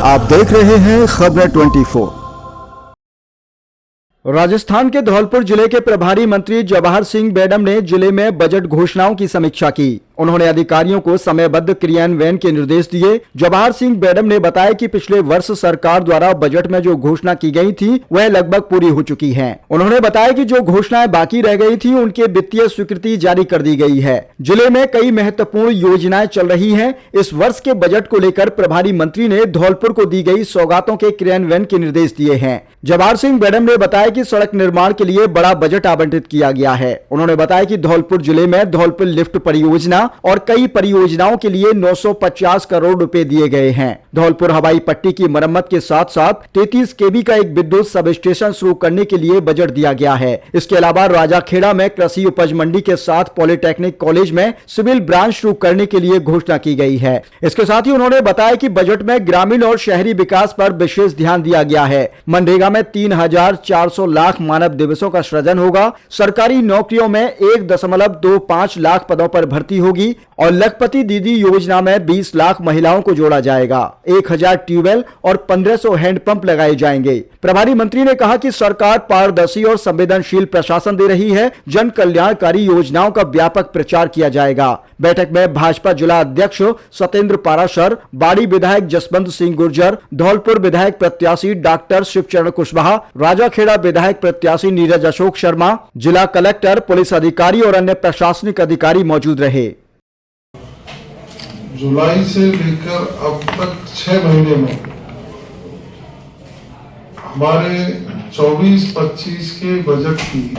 आप देख रहे हैं खबरें 24। राजस्थान के धौलपुर जिले के प्रभारी मंत्री जवाहर सिंह बेडम ने जिले में बजट घोषणाओं की समीक्षा की। उन्होंने अधिकारियों को समयबद्ध क्रियान्वयन के निर्देश दिए। जवाहर सिंह बेडम ने बताया कि पिछले वर्ष सरकार द्वारा बजट में जो घोषणा की गई थी वह लगभग पूरी हो चुकी है। उन्होंने बताया कि जो घोषणाएं बाकी रह गई थी उनके वित्तीय स्वीकृति जारी कर दी गई है। जिले में कई महत्वपूर्ण योजनाएं चल रही हैं। इस वर्ष के बजट को लेकर प्रभारी मंत्री ने धौलपुर को दी गई सौगातों के क्रियान्वयन के निर्देश दिए हैं। जवाहर सिंह बेडम ने बताया कि सड़क निर्माण के लिए बड़ा बजट आवंटित किया गया है। उन्होंने बताया कि धौलपुर जिले में धौलपुर लिफ्ट परियोजना और कई परियोजनाओं के लिए 950 करोड़ रुपए दिए गए हैं। धौलपुर हवाई पट्टी की मरम्मत के साथ साथ 33 केवी का एक विद्युत सब स्टेशन शुरू करने के लिए बजट दिया गया है। इसके अलावा राजाखेड़ा में कृषि उपज मंडी के साथ पॉलिटेक्निक कॉलेज में सिविल ब्रांच शुरू करने के लिए घोषणा की गई है। इसके साथ ही उन्होंने बताया कि बजट में ग्रामीण और शहरी विकास पर विशेष ध्यान दिया गया है। मनरेगा में 3,400 लाख मानव दिवसों का सृजन होगा। सरकारी नौकरियों में 1.25 लाख पदों पर भर्ती होगी और लखपति दीदी योजना में 20 लाख महिलाओं को जोड़ा जाएगा। 1000 ट्यूबवेल और 1500 हैंडपंप लगाए जाएंगे। प्रभारी मंत्री ने कहा कि सरकार पारदर्शी और संवेदनशील प्रशासन दे रही है। जन कल्याणकारी योजनाओं का व्यापक प्रचार किया जाएगा। बैठक में भाजपा जिला अध्यक्ष सत्येंद्र पाराशर, बाड़ी विधायक जसवंत सिंह गुर्जर, धौलपुर विधायक प्रत्याशी डॉक्टर शिवचरण कुशवाहा, राजाखेड़ा विधायक प्रत्याशी नीरज अशोक शर्मा, जिला कलेक्टर, पुलिस अधिकारी और अन्य प्रशासनिक अधिकारी मौजूद रहे। जुलाई से लेकर अब तक 6 महीने में हमारे 24-25 के बजट की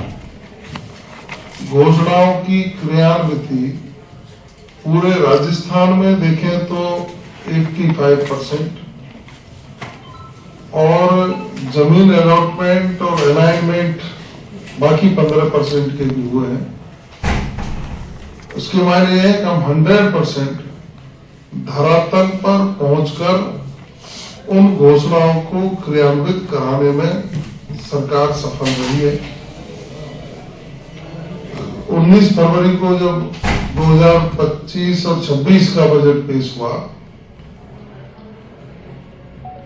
घोषणाओं की क्रियान्विति पूरे राजस्थान में देखें तो 85% और जमीन अलॉटमेंट और अलाइनमेंट बाकी 15% के भी हुए हैं। उसके मायने यह है कि हम 100% धरातल पर पहुंचकर उन घोषणाओं को क्रियान्वित कराने में सरकार सफल रही है। 19 फरवरी को जब 2025 और 26 का बजट पेश हुआ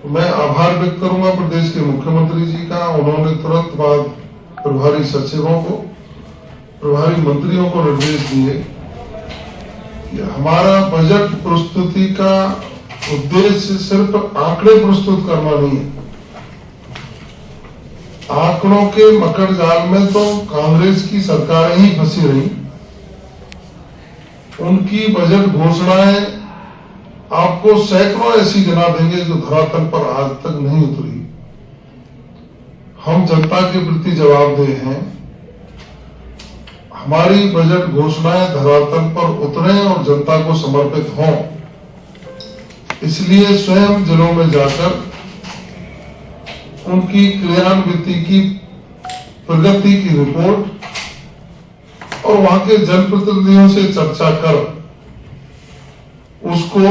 तो मैं आभार व्यक्त करूंगा प्रदेश के मुख्यमंत्री जी का। उन्होंने तुरंत बाद प्रभारी सचिवों को, प्रभारी मंत्रियों को निर्देश दिए कि हमारा बजट प्रस्तुति का उद्देश्य सिर्फ आंकड़े प्रस्तुत करना नहीं है। आंकड़ों के मकड़ जाल में तो कांग्रेस की सरकारें ही फंसी रही। उनकी बजट घोषणाएं आपको सैकड़ों ऐसी गिना देंगे जो धरातल पर आज तक नहीं उतरी। हम जनता के प्रति जवाबदेह हैं। हमारी बजट घोषणाएं धरातल पर उतरे और जनता को समर्पित हों। इसलिए स्वयं जिलों में जाकर उनकी क्रियान्विति की प्रगति की रिपोर्ट और वहां के जनप्रतिनिधियों से चर्चा कर उसको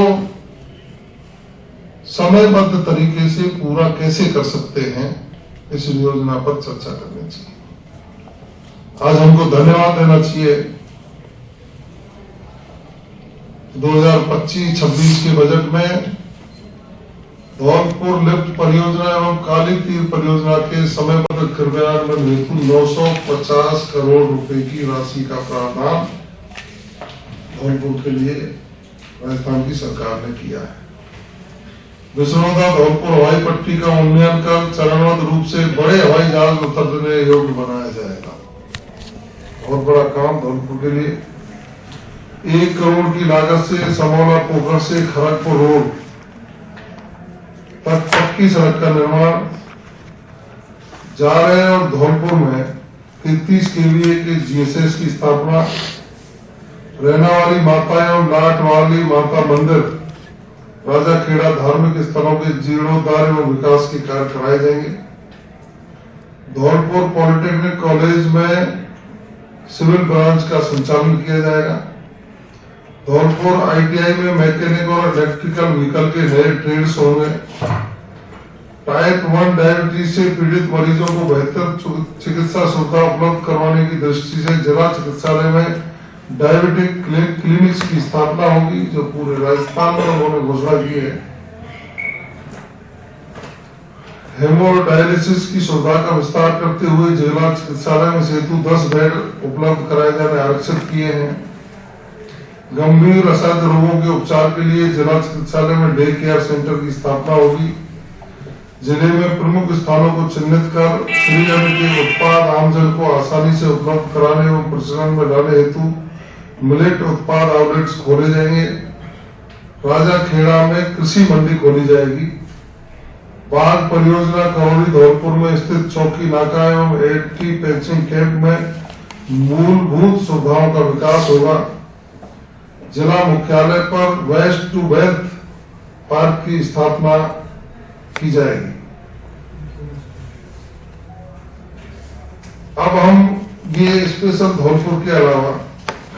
समयबद्ध तरीके से पूरा कैसे कर सकते हैं, इस योजना पर चर्चा करनी चाहिए। आज हमको धन्यवाद देना चाहिए। 2025-26 के बजट में धौलपुर लिफ्ट परियोजना एवं काली तीर परियोजना के समयबद्ध क्रियान्वयन हेतु 950 करोड़ रुपए की राशि का प्रावधान धौलपुर के लिए राजस्थान की सरकार ने किया है। विष्णुदा धौलपुर हवाई पट्टी का उन्नयन कर चरणबद्ध रूप से बड़े हवाई जहाज उतरने योग्य बनाया जाएगा। बहुत बड़ा काम धौलपुर के लिए। 1 करोड़ की लागत से समौला पोखर से खड़गपुर रोड तक पक्की सड़क का निर्माण जा रहे हैं और धौलपुर में 33 केवीए के जीएसएस की स्थापना, रहना वाली माता एवं लाट वाली माता मंदिर, राजाखेड़ा धार्मिक स्थलों के जीर्णोद्धार एवं विकास के कार्य कराए जाएंगे। धौलपुर पॉलिटेक्निक कॉलेज में सिविल ब्रांच का संचालन किया जाएगा। धौलपुर आईटीआई में मैकेनिक और इलेक्ट्रिकल व्हीकल के नए ट्रेड्स होंगे। टाइप 1 डायबिटीज से पीड़ित मरीजों को बेहतर चिकित्सा सुविधा उपलब्ध करवाने की दृष्टि से जिला चिकित्सालय में डायबिटिक क्लिनिक्स की स्थापना होगी, जो पूरे राजस्थान में उन्होंने घोषणा की है। हेमोडायलिसिस की सुविधा का विस्तार करते हुए जिला चिकित्सालय में सेतु 10 बेड उपलब्ध कराए जाने आरक्षित किए हैं। गंभीर असहज रोगों के उपचार के लिए जिला चिकित्सालय में डे केयर सेंटर की स्थापना होगी। जिले में प्रमुख स्थानों को चिन्हित कर श्रीअन्न के उत्पाद आमजन को आसानी से उपलब्ध कराने एवं प्रचलन में लाने हेतु मिलेट उत्पाद आउटलेट्स खोले जाएंगे। राजाखेड़ा में कृषि मंडी खोली जाएगी। बाघ परियोजना करौली धौलपुर में स्थित चौकी नाका एवं एंटी पैचिंग कैंप में मूलभूत सुविधाओं का विकास होगा। जिला मुख्यालय पर वेस्ट टू वेल्थ पार्क की स्थापना की जाएगी। अब हम ये स्पेशल धौलपुर के अलावा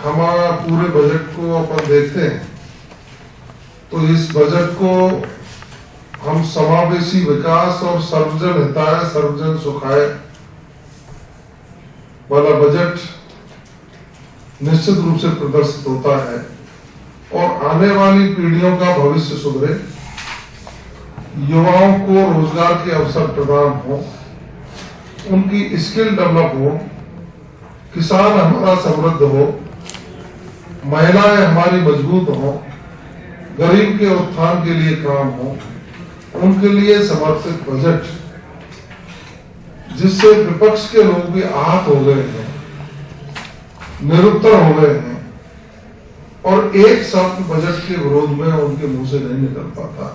हमारा पूरे बजट को अपन देखते हैं तो इस बजट को हम समावेशी विकास और सर्वजन हिताय सर्वजन सुखाय वाला बजट निश्चित रूप से प्रदर्शित होता है और आने वाली पीढ़ियों का भविष्य सुधरे, युवाओं को रोजगार के अवसर प्रदान हो, उनकी स्किल डेवलप हो, किसान हमारा समृद्ध हो, महिलाएं हमारी मजबूत हो, गरीब के उत्थान के लिए काम हो, उनके लिए समर्पित बजट जिससे विपक्ष के लोग भी आहत हो गए हैं, निरुत्तर हो गए हैं और एक शब्द बजट के विरोध में उनके मुंह से नहीं निकल पाता।